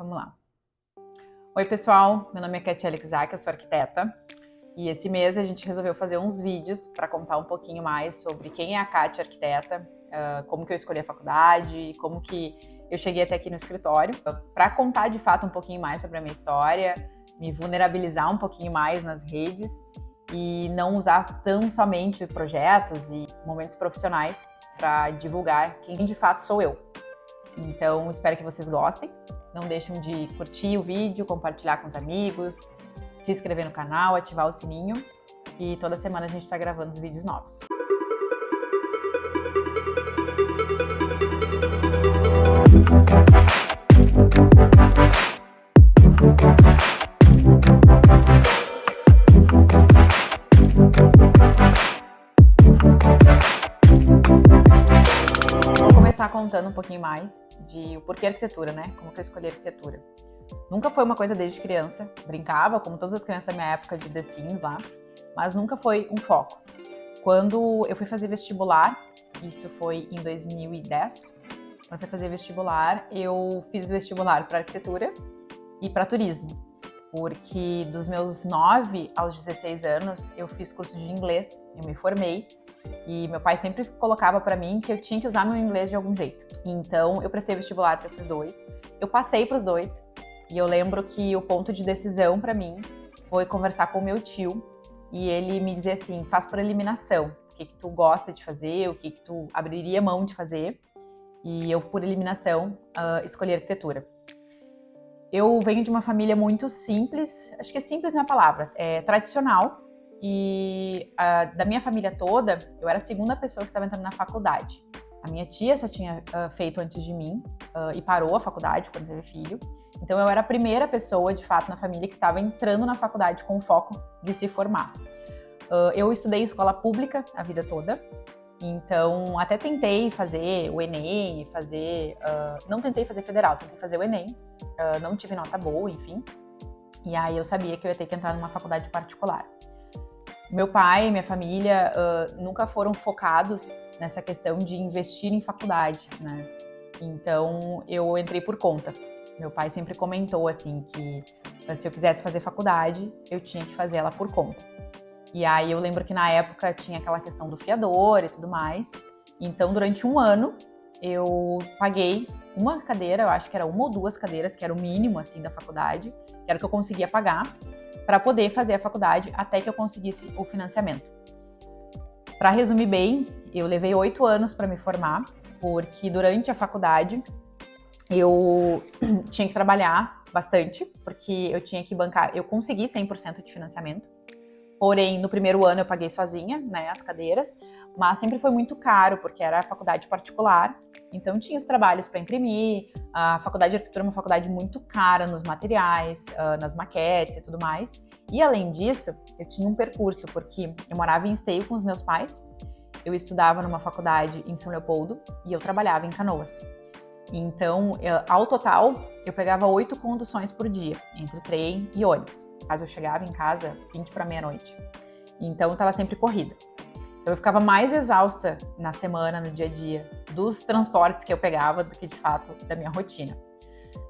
Vamos lá. Oi pessoal, meu nome é Katia Alexak, eu sou arquiteta e esse mês a gente resolveu fazer uns vídeos para contar um pouquinho mais sobre quem é a Katia arquiteta, como que eu escolhi a faculdade, como que eu cheguei até aqui no escritório, para contar de fato um pouquinho mais sobre a minha história, me vulnerabilizar um pouquinho mais nas redes e não usar tão somente projetos e momentos profissionais para divulgar quem de fato sou eu. Então, espero que vocês gostem. Não deixem de curtir o vídeo, compartilhar com os amigos, se inscrever no canal, ativar o sininho. E toda semana a gente está gravando os vídeos novos. Vou começar contando um pouquinho mais de o porquê arquitetura, né? Como que eu escolhi arquitetura. Nunca foi uma coisa desde criança, brincava, como todas as crianças da minha época de The Sims lá, mas nunca foi um foco. Quando eu fui fazer vestibular, isso foi em 2010, quando eu fui fazer vestibular, eu fiz vestibular para arquitetura e para turismo, porque dos meus 9 aos 16 anos eu fiz curso de inglês, eu me formei, e meu pai sempre colocava para mim que eu tinha que usar meu inglês de algum jeito. Então eu prestei vestibular para esses dois, eu passei para os dois, e eu lembro que o ponto de decisão para mim foi conversar com o meu tio e ele me dizer assim, faz por eliminação, o que tu gosta de fazer, o que tu abriria mão de fazer, e eu por eliminação escolhi arquitetura. Eu venho de uma família muito simples, acho que simples não é a palavra, é tradicional, e da minha família toda, eu era a segunda pessoa que estava entrando na faculdade. A minha tia só tinha feito antes de mim e parou a faculdade quando teve filho. Então eu era a primeira pessoa, de fato, na família que estava entrando na faculdade com o foco de se formar. Eu estudei escola pública a vida toda, então até tentei fazer o Enem, não tentei fazer federal, tentei fazer o Enem, não tive nota boa, enfim. E aí eu sabia que eu ia ter que entrar numa faculdade particular. Meu pai e minha família nunca foram focados nessa questão de investir em faculdade, né? Então, eu entrei por conta. Meu pai sempre comentou, assim, que se eu quisesse fazer faculdade, eu tinha que fazer ela por conta. E aí, eu lembro que na época tinha aquela questão do fiador e tudo mais. Então, durante um ano, eu paguei uma cadeira, eu acho que era uma ou duas cadeiras, que era o mínimo, assim, da faculdade, que era o que eu conseguia pagar, para poder fazer a faculdade até que eu conseguisse o financiamento. Para resumir bem, eu levei 8 anos para me formar, porque durante a faculdade eu tinha que trabalhar bastante, porque eu tinha que bancar, eu consegui 100% de financiamento, porém no primeiro ano eu paguei sozinha, né, as cadeiras, mas sempre foi muito caro, porque era faculdade particular, então tinha os trabalhos para imprimir, a faculdade de arquitetura é uma faculdade muito cara nos materiais, nas maquetes e tudo mais, e além disso, eu tinha um percurso, porque eu morava em Esteio com os meus pais, eu estudava numa faculdade em São Leopoldo e eu trabalhava em Canoas. Então, ao total, eu pegava 8 conduções por dia, entre trem e ônibus. Caso eu chegava em casa 20 para meia-noite. Então, eu estava sempre corrida. Então, eu ficava mais exausta na semana, no dia a dia, dos transportes que eu pegava do que, de fato, da minha rotina.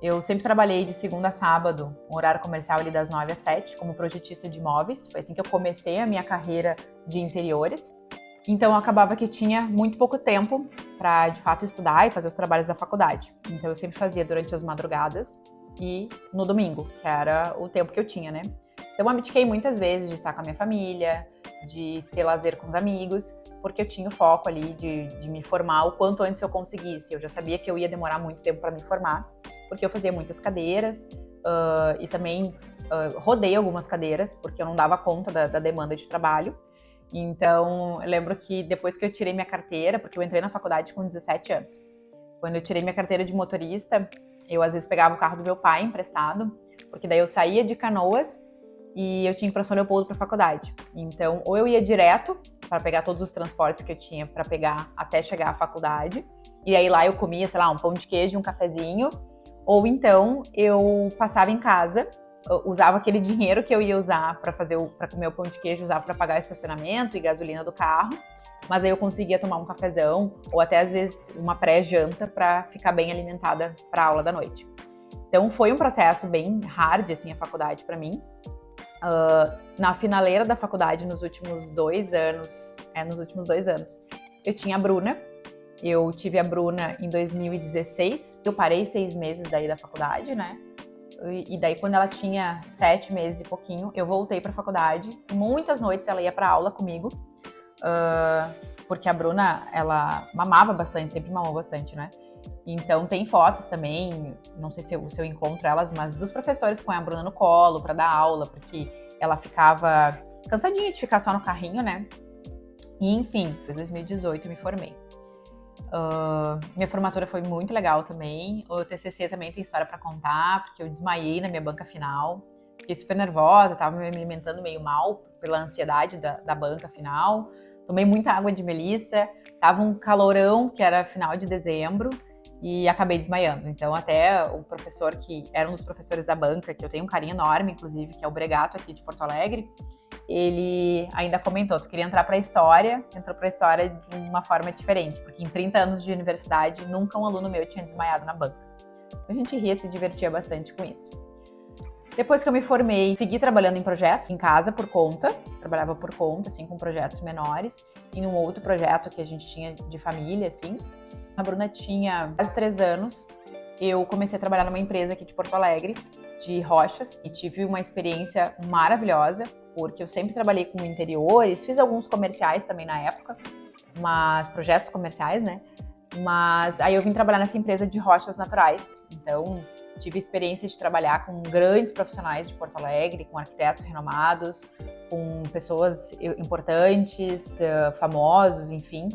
Eu sempre trabalhei de segunda a sábado, um horário comercial ali das 9 às 7, como projetista de imóveis. Foi assim que eu comecei a minha carreira de interiores. Então, acabava que tinha muito pouco tempo para, de fato, estudar e fazer os trabalhos da faculdade. Então, eu sempre fazia durante as madrugadas e no domingo, que era o tempo que eu tinha, né? Então, eu abdiquei muitas vezes de estar com a minha família, de ter lazer com os amigos, porque eu tinha o foco ali de me formar o quanto antes eu conseguisse. Eu já sabia que eu ia demorar muito tempo para me formar, porque eu fazia muitas cadeiras e também rodei algumas cadeiras, porque eu não dava conta da demanda de trabalho. Então, eu lembro que depois que eu tirei minha carteira, porque eu entrei na faculdade com 17 anos, quando eu tirei minha carteira de motorista, eu às vezes pegava o carro do meu pai emprestado, porque daí eu saía de Canoas e eu tinha que ir para São Leopoldo para a faculdade. Então, ou eu ia direto para pegar todos os transportes que eu tinha para pegar até chegar à faculdade, e aí lá eu comia, sei lá, um pão de queijo e um cafezinho, ou então eu passava em casa, usava aquele dinheiro que eu ia usar para comer o pão de queijo, usava para pagar estacionamento e gasolina do carro, mas aí eu conseguia tomar um cafezão ou até às vezes uma pré-janta para ficar bem alimentada para a aula da noite. Então foi um processo bem hard, assim, a faculdade para mim. Na finaleira da faculdade, nos últimos 2 anos, eu tinha a Bruna. Eu tive a Bruna em 2016. Eu parei 6 meses daí da faculdade, né? E daí, quando ela tinha 7 meses e pouquinho, eu voltei pra faculdade. Muitas noites ela ia pra aula comigo, porque a Bruna, ela mamava bastante, sempre mamou bastante, né? Então tem fotos também, não sei se eu encontro elas, mas dos professores com a Bruna no colo pra dar aula, porque ela ficava cansadinha de ficar só no carrinho, né? E enfim, foi 2018 eu me formei. Minha formatura foi muito legal também. O TCC também tem história pra contar, porque eu desmaiei na minha banca final. Fiquei super nervosa, tava me alimentando meio mal pela ansiedade da banca final. Tomei muita água de melissa, tava um calorão, que era final de dezembro, e acabei desmaiando. Então até o professor, que era um dos professores da banca, que eu tenho um carinho enorme, inclusive, que é o Bregato aqui de Porto Alegre, ele ainda comentou, tu queria entrar para a história, entrou para a história de uma forma diferente, porque em 30 anos de universidade, nunca um aluno meu tinha desmaiado na banca. A gente ria e se divertia bastante com isso. Depois que eu me formei, segui trabalhando em projetos, em casa, por conta, trabalhava por conta, assim, com projetos menores, em um outro projeto que a gente tinha de família, assim. A Bruna tinha quase 3 anos, eu comecei a trabalhar numa empresa aqui de Porto Alegre, de rochas, e tive uma experiência maravilhosa, porque eu sempre trabalhei com interiores, fiz alguns comerciais também na época, mas projetos comerciais, né? Mas aí eu vim trabalhar nessa empresa de rochas naturais, então tive experiência de trabalhar com grandes profissionais de Porto Alegre, com arquitetos renomados, com pessoas importantes, famosos, enfim,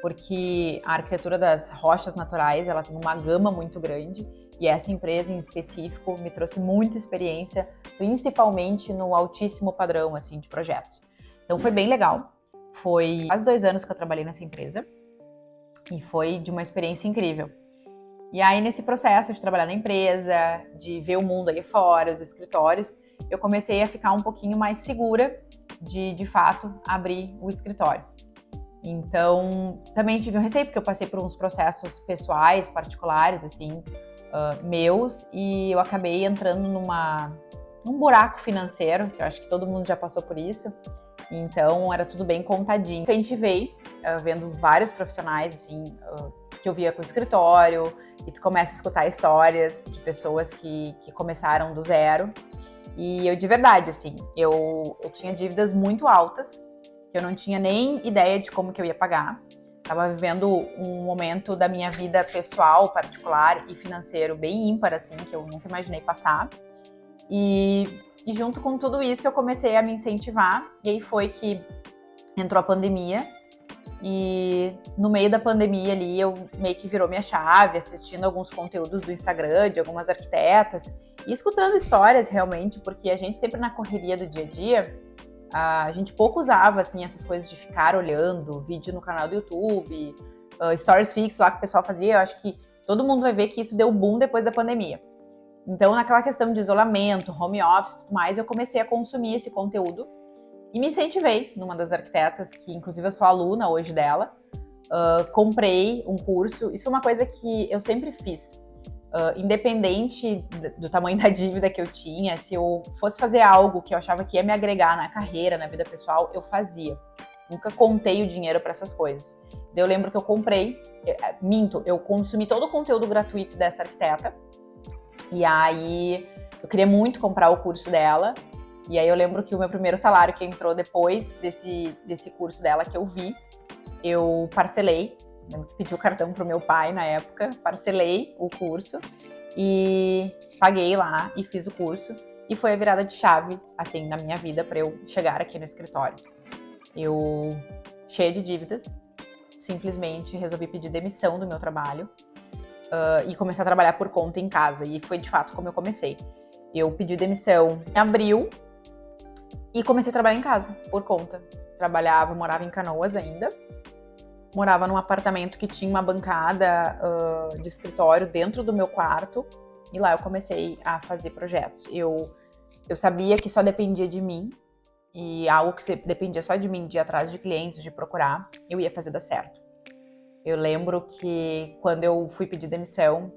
porque a arquitetura das rochas naturais, ela tem uma gama muito grande, e essa empresa em específico me trouxe muita experiência, principalmente no altíssimo padrão, assim, de projetos. Então foi bem legal. Foi quase 2 anos que eu trabalhei nessa empresa e foi de uma experiência incrível. E aí, nesse processo de trabalhar na empresa, de ver o mundo aí fora, os escritórios, eu comecei a ficar um pouquinho mais segura de fato, abrir o escritório. Então, também tive um receio, porque eu passei por uns processos pessoais, particulares, assim, meus, e eu acabei entrando num buraco financeiro, que eu acho que todo mundo já passou por isso, então era tudo bem contadinho. Incentivei, vendo vários profissionais, assim, que eu via com o escritório, e tu começa a escutar histórias de pessoas que começaram do zero, e eu, de verdade, assim, eu tinha dívidas muito altas, que eu não tinha nem ideia de como que eu ia pagar. Estava vivendo um momento da minha vida pessoal, particular e financeiro bem ímpar, assim, que eu nunca imaginei passar. E junto com tudo isso, eu comecei a me incentivar. E aí foi que entrou a pandemia. E no meio da pandemia ali, eu meio que virou minha chave, assistindo alguns conteúdos do Instagram de algumas arquitetas e escutando histórias realmente, porque a gente sempre na correria do dia a dia, a gente pouco usava, assim, essas coisas de ficar olhando vídeo no canal do YouTube, stories fixos lá que o pessoal fazia. Eu acho que todo mundo vai ver que isso deu boom depois da pandemia. Então, naquela questão de isolamento, home office e tudo mais, eu comecei a consumir esse conteúdo e me incentivei numa das arquitetas, que inclusive eu sou aluna hoje dela. Comprei um curso. Isso foi uma coisa que eu sempre fiz. Independente do tamanho da dívida que eu tinha, se eu fosse fazer algo que eu achava que ia me agregar na carreira, na vida pessoal, eu fazia. Nunca contei o dinheiro para essas coisas. Eu lembro que eu comprei, eu consumi todo o conteúdo gratuito dessa arquiteta, e aí eu queria muito comprar o curso dela, e aí eu lembro que o meu primeiro salário que entrou depois desse curso dela que eu vi, eu parcelei. Lembro que pedi o cartão pro meu pai na época, parcelei o curso e paguei lá e fiz o curso. E foi a virada de chave, assim, na minha vida para eu chegar aqui no escritório. Eu, cheia de dívidas, simplesmente resolvi pedir demissão do meu trabalho e começar a trabalhar por conta em casa. E foi de fato como eu comecei. Eu pedi demissão em abril e comecei a trabalhar em casa, por conta. Morava em Canoas ainda. Morava num apartamento que tinha uma bancada de escritório dentro do meu quarto, e lá eu comecei a fazer projetos. Eu sabia que só dependia de mim, e algo que dependia só de mim, de ir atrás de clientes, de procurar, eu ia fazer dar certo. Eu lembro que quando eu fui pedir demissão,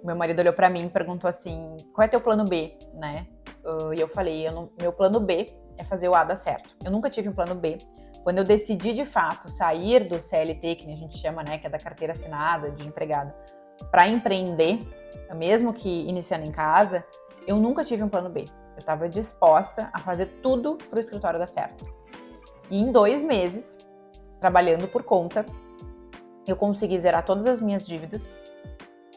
meu marido olhou pra mim e perguntou assim, qual é teu plano B, né? E eu falei, meu plano B é fazer o A dar certo. Eu nunca tive um plano B. Quando eu decidi, de fato, sair do CLT, que a gente chama, né, que é da carteira assinada de empregada, para empreender, mesmo que iniciando em casa, eu nunca tive um plano B. Eu estava disposta a fazer tudo para o escritório dar certo. E em 2 meses, trabalhando por conta, eu consegui zerar todas as minhas dívidas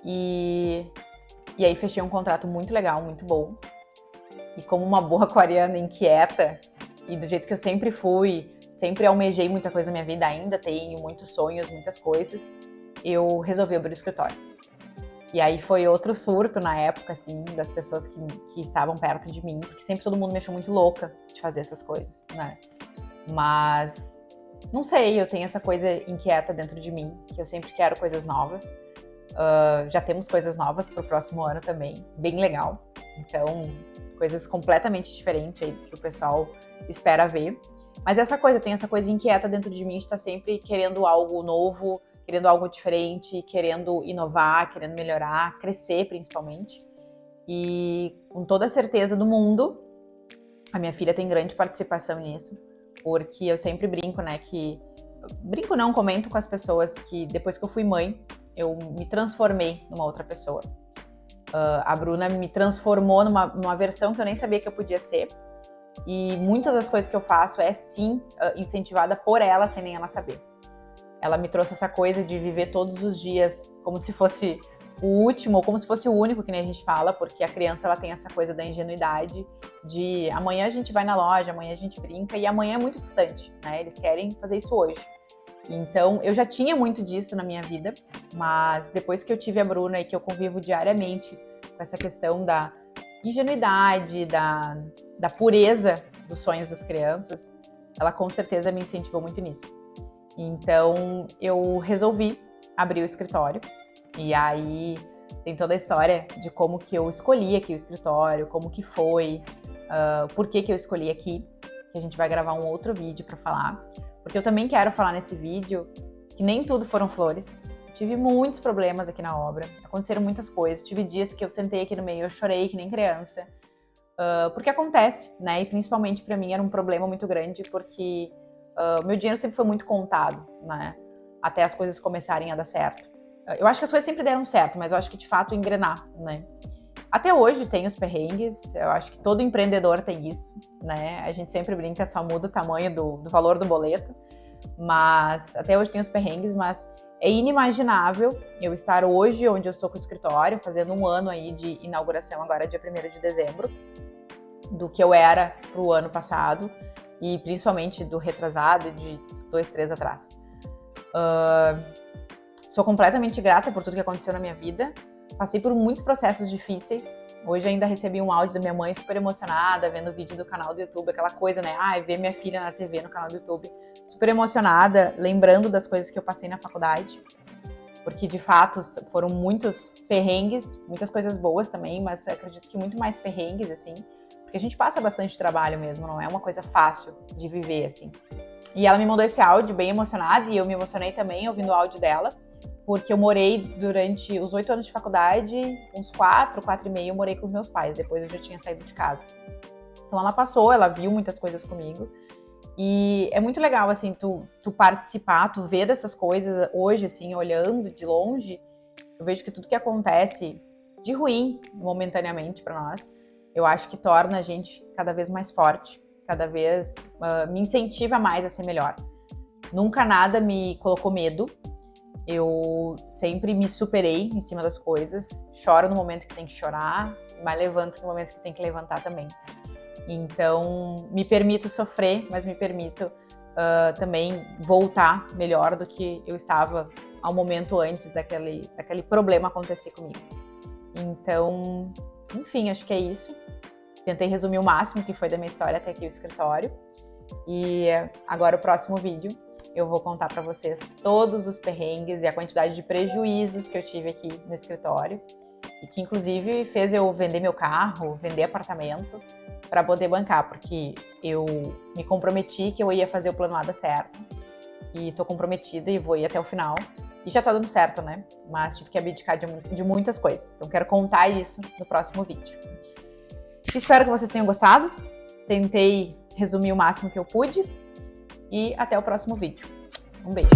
e aí fechei um contrato muito legal, muito bom. E como uma boa aquariana inquieta, e do jeito que eu sempre fui, sempre almejei muita coisa na minha vida, ainda tenho muitos sonhos, muitas coisas, eu resolvi abrir o escritório. E aí foi outro surto na época, assim, das pessoas que estavam perto de mim, porque sempre todo mundo me achou muito louca de fazer essas coisas, né? Mas, não sei, eu tenho essa coisa inquieta dentro de mim, que eu sempre quero coisas novas. Já temos coisas novas pro próximo ano também, bem legal. Então, coisas completamente diferentes aí do que o pessoal espera ver. Mas tem essa coisa inquieta dentro de mim de estar sempre querendo algo novo, querendo algo diferente, querendo inovar, querendo melhorar, crescer principalmente. E com toda a certeza do mundo, a minha filha tem grande participação nisso, porque eu sempre brinco, né, comento com as pessoas que depois que eu fui mãe, eu me transformei numa outra pessoa. A Bruna me transformou numa versão que eu nem sabia que eu podia ser. E muitas das coisas que eu faço é sim incentivada por ela, sem nem ela saber. Ela me trouxe essa coisa de viver todos os dias como se fosse o último, ou como se fosse o único, que nem a gente fala, porque a criança ela tem essa coisa da ingenuidade de amanhã a gente vai na loja, amanhã a gente brinca, e amanhã é muito distante, né? Eles querem fazer isso hoje. Então, eu já tinha muito disso na minha vida, mas depois que eu tive a Bruna e que eu convivo diariamente com essa questão da ingenuidade, da pureza dos sonhos das crianças, ela com certeza me incentivou muito nisso. Então, eu resolvi abrir o escritório, e aí tem toda a história de como que eu escolhi aqui o escritório, como que foi, por que eu escolhi aqui, que a gente vai gravar um outro vídeo para falar. Porque eu também quero falar nesse vídeo que nem tudo foram flores. Eu tive muitos problemas aqui na obra, aconteceram muitas coisas. Tive dias que eu sentei aqui no meio, eu chorei que nem criança. Porque acontece, né? E principalmente para mim era um problema muito grande, porque meu dinheiro sempre foi muito contado, né? Até as coisas começarem a dar certo. Eu acho que as coisas sempre deram certo, mas eu acho que de fato engrenar, né? Até hoje tem os perrengues, eu acho que todo empreendedor tem isso, né? A gente sempre brinca, só muda o tamanho do valor do boleto, mas até hoje tem os perrengues, mas é inimaginável eu estar hoje onde eu estou com o escritório, fazendo um ano aí de inauguração agora, dia 1º de dezembro, do que eu era pro ano passado e principalmente do retrasado de 2, 3 atrás. Sou completamente grata por tudo que aconteceu na minha vida. Passei por muitos processos difíceis. Hoje ainda recebi um áudio da minha mãe super emocionada, vendo o vídeo do canal do YouTube, aquela coisa, né? Ver minha filha na TV, no canal do YouTube. Super emocionada, lembrando das coisas que eu passei na faculdade. Porque, de fato, foram muitos perrengues, muitas coisas boas também, mas acredito que muito mais perrengues, assim. Porque a gente passa bastante trabalho mesmo, não é uma coisa fácil de viver, assim. E ela me mandou esse áudio bem emocionada, e eu me emocionei também ouvindo o áudio dela. Porque eu morei durante os 8 anos de faculdade, uns 4 e meio, eu morei com os meus pais, depois eu já tinha saído de casa. Então ela viu muitas coisas comigo, e é muito legal, assim, tu participar, tu ver dessas coisas hoje, assim, olhando de longe, eu vejo que tudo que acontece de ruim, momentaneamente para nós, eu acho que torna a gente cada vez mais forte, cada vez me incentiva mais a ser melhor. Nunca nada me colocou medo. Eu sempre me superei em cima das coisas, choro no momento que tem que chorar, mas levanto no momento que tem que levantar também. Então, me permito sofrer, mas me permito também voltar melhor do que eu estava ao momento antes daquele problema acontecer comigo. Então, enfim, acho que é isso. Tentei resumir o máximo que foi da minha história até aqui o escritório. E agora o próximo vídeo eu vou contar para vocês todos os perrengues e a quantidade de prejuízos que eu tive aqui no escritório e que inclusive fez eu vender meu carro, vender apartamento para poder bancar, porque eu me comprometi que eu ia fazer o plano A dar certo e tô comprometida e vou ir até o final E já tá dando certo, né? Mas tive que abdicar de muitas coisas. Então quero contar isso no próximo vídeo. Espero que vocês tenham gostado. Tentei resumir o máximo que eu pude. E até o próximo vídeo. Um beijo!